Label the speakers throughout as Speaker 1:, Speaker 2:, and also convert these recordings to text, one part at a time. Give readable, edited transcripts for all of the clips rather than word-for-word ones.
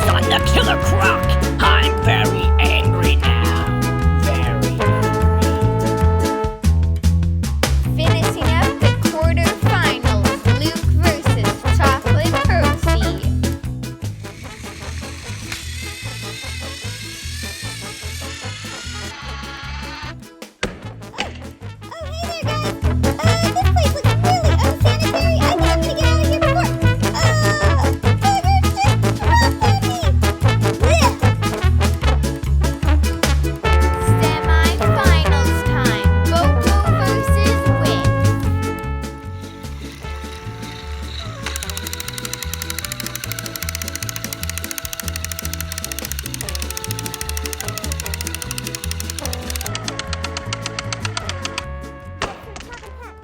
Speaker 1: Boogers on the Killer Croc. I'm very angry now. Very angry.
Speaker 2: Finishing up the quarterfinals, Luke versus Chocolate Percy. Oh, hey there, guys. This place looks really unsanitary. I think I'm gonna get out of here before. Boogers just dropped on me. Blech. Semi-finals time. BOCO versus WHIFF.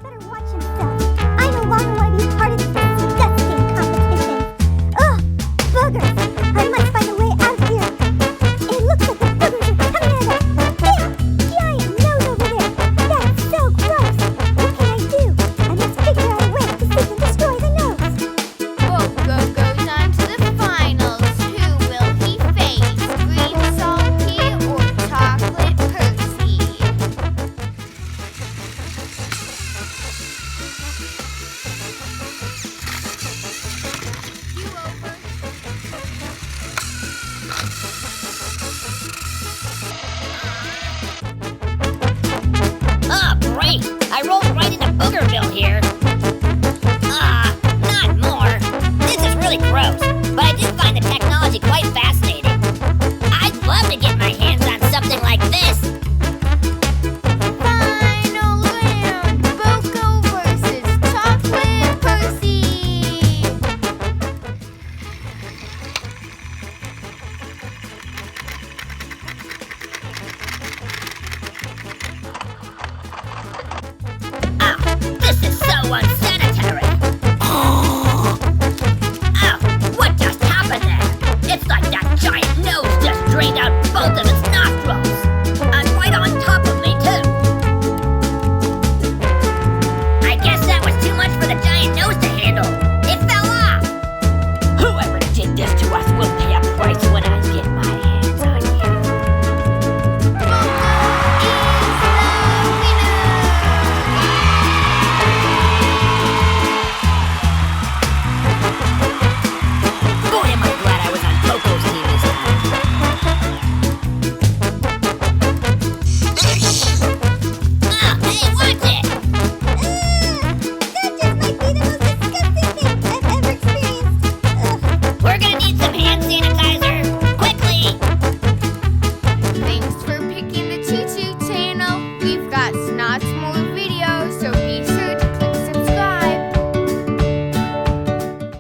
Speaker 3: Better watch himself. I no longer want to be part of this disgusting competition. Ugh, boogers. I must find a way out of here. It looks like the boogers are coming out of that big, giant nose over there. That's so gross. What can I do? I must figure out a way to see them destroy the nose.
Speaker 2: BOCO goes on to the finals. Who will he face? Green Salty or Chocolate Percy?
Speaker 1: Oh, great! I rolled right into Boogerville here. Not more. This is really gross, but I did find the technology quite fascinating. I'd love to get my hands on something like this.
Speaker 2: Final round. BOCO versus Chocolate Percy.
Speaker 1: Oh, this is so unfair.